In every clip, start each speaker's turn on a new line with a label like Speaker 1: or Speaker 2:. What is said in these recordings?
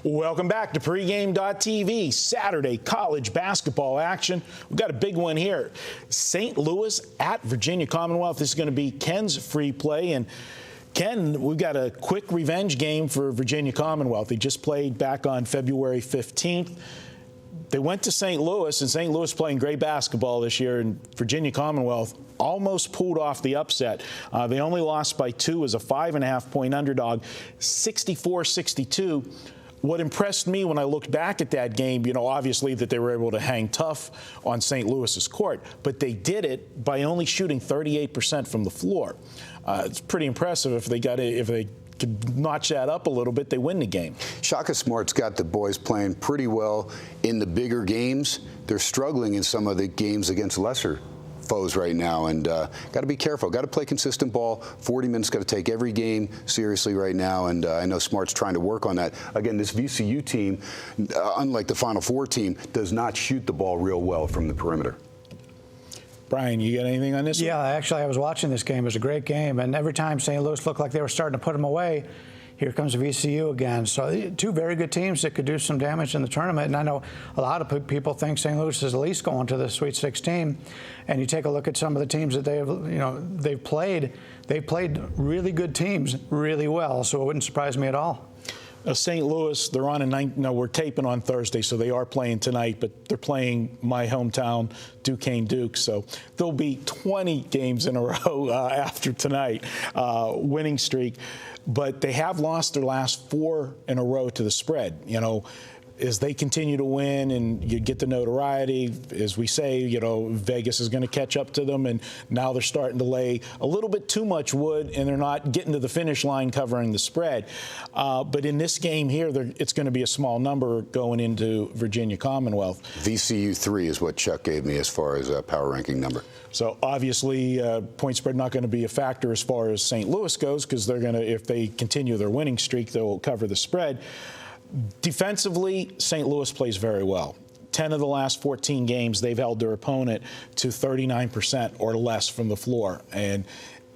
Speaker 1: Welcome back to pregame.tv. Saturday college basketball action. We've got a big one here. St. Louis at Virginia Commonwealth. This is going to be Ken's free play. And Ken, we've got a quick revenge game for Virginia Commonwealth. They just played back on February 15th. They went to St. Louis, and St. Louis playing great basketball this year, and Virginia Commonwealth almost pulled off the upset. They only lost by 2 as a 5.5-point underdog, 64-62. What impressed me when I looked back at that game, obviously that they were able to hang tough on St. Louis's court, but they did it by only shooting 38% from the floor. It's pretty impressive. If they could notch that up a little bit, they win the game. Shaka Smart's got the boys playing pretty well in the bigger games. They're struggling in some of the games against lesser foes right now, and got to be careful. Got to play consistent ball. 40 minutes. Got to take every game seriously right now, and I know Smart's trying to work on that. Again, this VCU team, unlike the Final Four team, does not shoot the ball real well from the perimeter. Brian, you got anything on this?
Speaker 2: Yeah, actually, I was watching this game. It was a great game, and every time St. Louis looked like they were starting to put them away, here comes VCU again. So 2 very good teams that could do some damage in the tournament. And I know a lot of people think St. Louis is at least going to the Sweet 16. And you take a look at some of the teams that they've played. They've played really good teams really well. So it wouldn't surprise me at all. St. Louis, they're on we're taping on Thursday, so they are playing tonight, but they're playing my hometown, Duquesne Duke. So there'll be 20 games in a row after tonight, winning streak. But they have lost their last 4 in a row to the spread. As they continue to win and you get the notoriety, as we say, Vegas is going to catch up to them, and now they're starting to lay a little bit too much wood, and they're not getting to the finish line covering the spread. But in this game here, it's going to be a small number going into Virginia Commonwealth. VCU 3 is what Chuck gave me as far as a power ranking number. So obviously, point spread not going to be a factor as far as St. Louis goes, because they're going to, if they continue their winning streak, they'll cover the spread. Defensively, St. Louis plays very well. 10 of the last 14 games, they've held their opponent to 39% or less from the floor. And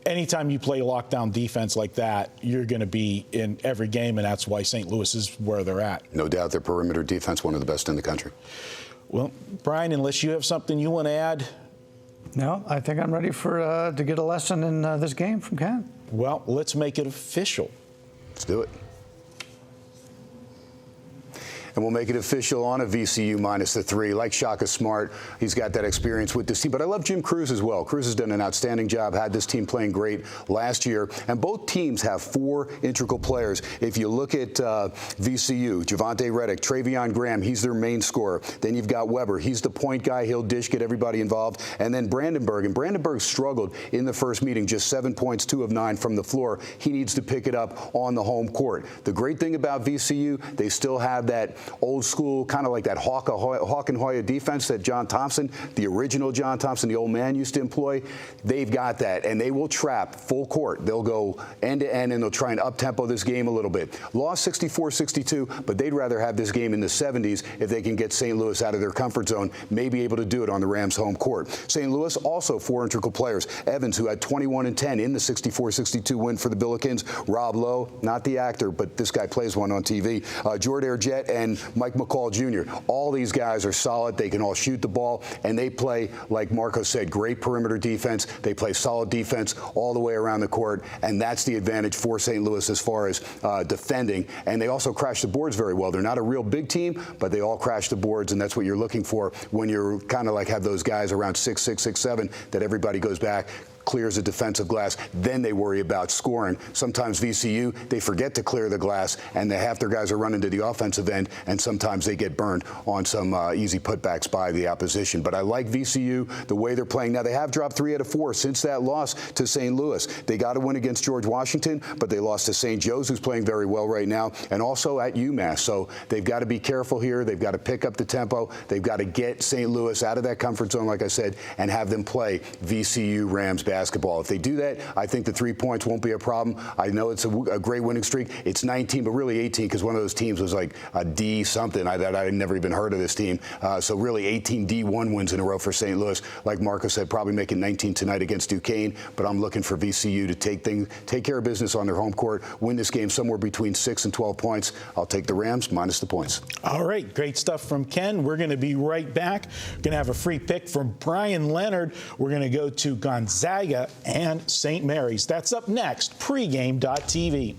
Speaker 2: anytime you play lockdown defense like that, you're going to be in every game, and that's why St. Louis is where they're at. No doubt their perimeter defense, one of the best in the country. Well, Brian, unless you have something you want to add. No, I think I'm ready to get a lesson in this game from Ken. Well, let's make it official. Let's do it. And we'll make it official on a VCU minus the 3. Like Shaka Smart, he's got that experience with this team. But I love Jim Cruz as well. Cruz has done an outstanding job, had this team playing great last year. And both teams have 4 integral players. If you look at VCU, Javonte Reddick, Travion Graham, he's their main scorer. Then you've got Weber. He's the point guy. He'll dish, get everybody involved. And then Brandenburg. And Brandenburg struggled in the first meeting, just 7 points, 2 of 9 from the floor. He needs to pick it up on the home court. The great thing about VCU, they still have that old school, kind of like that Hawk and Hoya defense that John Thompson, the original John Thompson, the old man, used to employ. They've got that, and they will trap full court. They'll go end to end, and they'll try and up-tempo this game a little bit. Lost 64-62, but they'd rather have this game in the 70s if they can get St. Louis out of their comfort zone, maybe able to do it on the Rams' home court. St. Louis also 4 integral players. Evans, who had 21 and 10 in the 64-62 win for the Billikens. Rob Lowe, not the actor, but this guy plays one on TV. Jordair Jett and Mike McCall Jr. All these guys are solid. They can all shoot the ball, and they play, like Marco said, great perimeter defense. They play solid defense all the way around the court, and that's the advantage for St. Louis as far as defending. And they also crash the boards very well. They're not a real big team, but they all crash the boards, and that's what you're looking for when you're kind of like have those guys around 6'6", 6'7", that everybody goes back, clears a defensive glass, then they worry about scoring. Sometimes VCU, they forget to clear the glass, and half their guys are running to the offensive end, and sometimes they get burned on some easy putbacks by the opposition. But I like VCU, the way they're playing. Now, they have dropped 3 out of 4 since that loss to St. Louis. They got to win against George Washington, but they lost to St. Joe's, who's playing very well right now, and also at UMass. So they've got to be careful here. They've got to pick up the tempo. They've got to get St. Louis out of that comfort zone, like I said, and have them play VCU Rams basketball. basketball. If they do that, I think the 3 points won't be a problem. I know it's a great winning streak. It's 19, but really 18 because one of those teams was like a D something. That I had never even heard of this team. So really 18 D1 wins in a row for St. Louis. Like Marco said, probably making 19 tonight against Duquesne, but I'm looking for VCU to take care of business on their home court, win this game somewhere between 6 and 12 points. I'll take the Rams minus the points.
Speaker 1: All right, great stuff from Ken. We're going to be right back. We're going to have a free pick from Bryan Leonard. We're going to go to Gonzaga and St. Mary's. That's up next, pregame.tv.